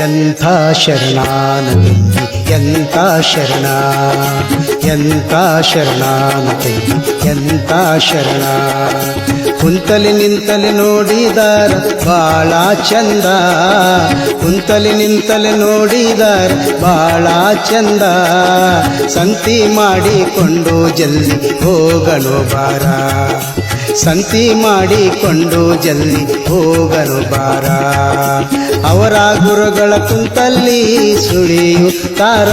ಎಂಥ ಶರಣಾನ ತಂಗಿ ಎಂಥ ಶರಣ, ಎಂಥ ಶರಣಾನ ತಂಗಿ ಎಂಥ ಶರಣ. ಕುಂತಲಿ ನಿಂತಲಿ ನೋಡಿದಾರ ಬಾಳ ಚಂದ, ಕುಂತಲಿ ನಿಂತಲಿ ನೋಡಿದಾರ ಬಾಳ ಚಂದ. ಸಂತಿ ಮಾಡಿಕೊಂಡು ಜಲ್ದಿ ಹೋಗಲು ಬಾರ, ಸಂತಿ ಮಾಡಿಕೊಂಡು ಜಲ್ದಿ ಹೋಗಲು ಬಾರ. ಅವರ ಗುರುಗಳ ಕುಂತಲ್ಲಿ ಸುಳಿಯುತ್ತಾರ,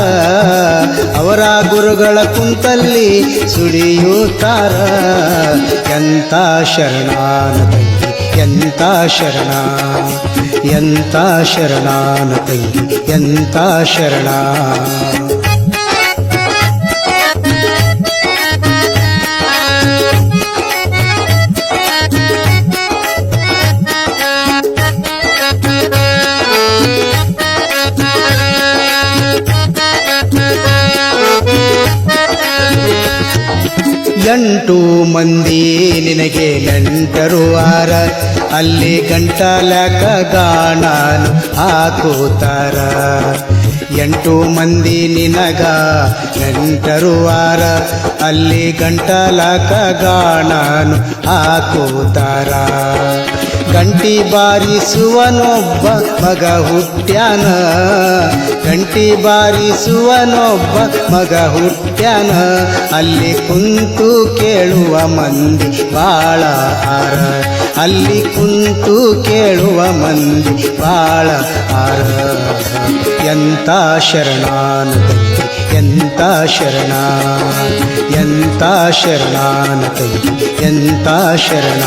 ಅವರ ಗುರುಗಳ ಕುಂತಲ್ಲಿ ಸುಳಿಯುತ್ತಾರ. ಎಂಥ ಶರಣಾನ ತಂಗಿ ಎಂಥ ಶರಣ, ಎಂಥ ಶರಣಾನ ತಂಗಿ ಎಂಥ ಶರಣ. ಎಂಟು ಮಂದಿ ನಿನಗೆ ನೆಂಟರುವಾರ, ಅಲ್ಲಿ ಗಂಟಲಕ ಗಾಣನು ಹಾಕುತ್ತಾರ. ಎಂಟು ಮಂದಿ ನಿನಗ ನೆಂಟರುವಾರ, ಅಲ್ಲಿ ಗಂಟಲಕ ಗಾಣನು ಹಾಕುತ್ತಾರ. ಗಂಟಿ ಬಾರಿಸುವನೊಬ್ಬ ಮಗ ಹುಟ್ಟ್ಯಾನ, ಗಂಟಿ ಬಾರಿಸುವನೊಬ್ಬ ಮಗ ಹುಟ್ಟ್ಯಾನ. ಅಲ್ಲಿ ಕುಂತು ಕೇಳುವ ಮಂದಿ ಬಾಳ ಆರ, ಅಲ್ಲಿ ಕುಂತು ಕೇಳುವ ಮಂದಿ ಬಾಳ ಆರ. ಎಂಥ ಶರಣಾನ ತಂಗಿ ಎಂಥ ಶರಣ, ಎಂಥ ಶರಣಾನ ತಂಗಿ ಎಂಥ ಶರಣ.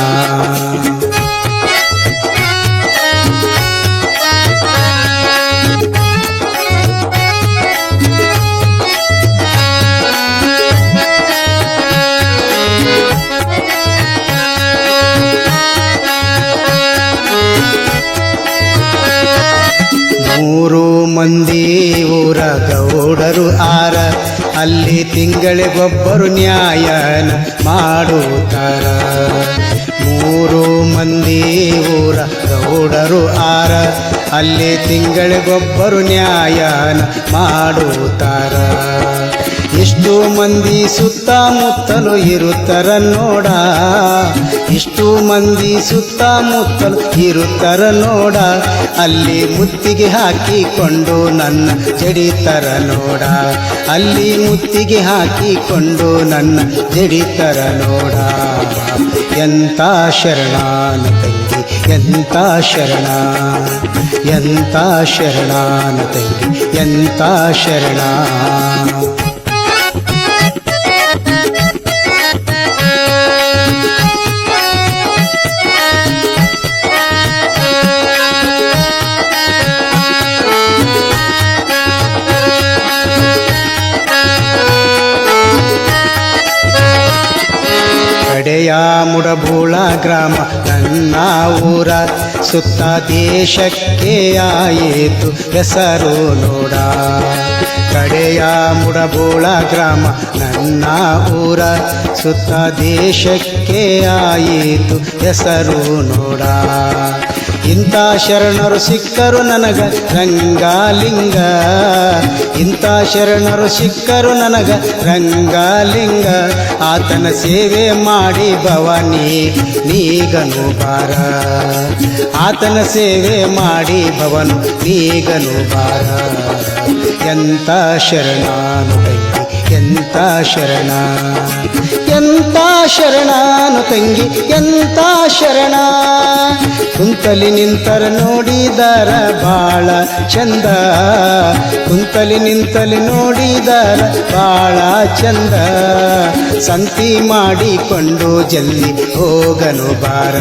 ಮೂರು ಮಂದಿ ಊರ ಗೌಡರು ಆರ, ಅಲ್ಲಿ ತಿಂಗಳಿಗೊಬ್ಬರು ನ್ಯಾಯನ ಮಾಡುತ್ತಾರ. ಮೂರು ಮಂದಿ ಊರ ಗೌಡರು ಆರ, ಅಲ್ಲಿ ತಿಂಗಳಿಗೊಬ್ಬರು ನ್ಯಾಯನ ಮಾಡುತ್ತಾರ. ಇಷ್ಟು ಮಂದಿ ಸುತ್ತಮುತ್ತಲು ಇರುತ್ತರ ನೋಡ, ಇಷ್ಟು ಮಂದಿ ಸುತ್ತಮುತ್ತಲು ಇರುತ್ತರ ನೋಡ. ಅಲ್ಲಿ ಮುತ್ತಿಗೆ ಹಾಕಿಕೊಂಡು ನನ್ನ ಜಡಿತರ ನೋಡ, ಅಲ್ಲಿ ಮುತ್ತಿಗೆ ಹಾಕಿಕೊಂಡು ನನ್ನ ಜಡಿತರ ನೋಡ. ಎಂಥ ಶರಣಾನ ತಂಗಿ ಎಂಥ ಶರಣ, ಎಂಥ ಶರಣಾನ ತಂಗಿ ಎಂಥ ಶರಣ. ಕಡೆಯ ಮುಡಬೋಳ ಗ್ರಾಮ ನನ್ನ ಊರ, ಸುತ್ತ ದೇಶಕ್ಕೆ ಆಯಿತು ಹೆಸರು ನೋಡ. ಕಡೆಯ ಮುಡಬೋಳ ಗ್ರಾಮ ನನ್ನ ಊರ, ಸುತ್ತ ದೇಶಕ್ಕೆ ಆಯಿತು ಹೆಸರು ನೋಡ. ಇಂಥ ಶರಣರು ಸಿಕ್ಕರು ನನಗ ರಂಗಲಿಂಗ, ಇಂಥ ಶರಣರು ಸಿಕ್ಕರು ನನಗ ರಂಗಲಿಂಗ. ಆತನ ಸೇವೆ ಮಾಡಿ ಭವಾನಿ ನೀಗನು ಬಾರ, ಆತನ ಸೇವೆ ಮಾಡಿ ಭವನು ನೀಗನು ಬಾರ. ಎಂಥ ಶರಣಾನು ತಂಗಿ ಎಂಥ ಶರಣ, ಎಂಥ ಶರಣಾನು ತಂಗಿ ಎಂಥ ಶರಣ. ಕುಂತಲಿ ನಿಂತರ ನೋಡಿದರ ಬಾಳ ಚಂದ, ಕುಂತಲಿ ನಿಂತಲಿ ನೋಡಿದರ ಬಾಳ ಚಂದ. ಸಂತಿ ಮಾಡಿಕೊಂಡು ಜಲ್ದಿ ಹೋಗನು ಬಾರ,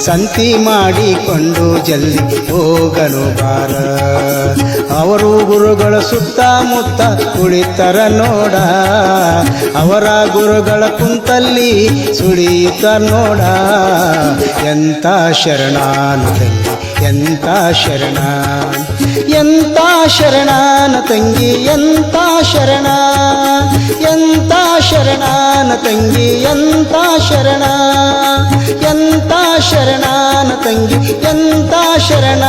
ಸಂತಿ ಮಾಡಿಕೊಂಡು ಜಲ್ದಿ ಹೋಗನು ಬಾರ. ಅವರು ಗುರುಗಳ ಸುತ್ತಮುತ್ತ ಕುಳಿತರ ನೋಡ, ಅವರ ಗುರುಗಳ ಕುಂತಲ್ಲಿ ಸುಳಿಯುತ್ತ ನೋಡ ಎಂತ ಶರಣಾನ ತಂಗಿ ಎಂತ ಶರಣ ಎಂತ ಶರಣಾನ ತಂಗಿ ಎಂತ ಶರಣ ಎಂತ ಶರಣಾನ ತಂಗಿ ಎಂತ ಶರಣ ಎಂತ ಶರಣಾನ ತಂಗಿ ಎಂತ ಶರಣ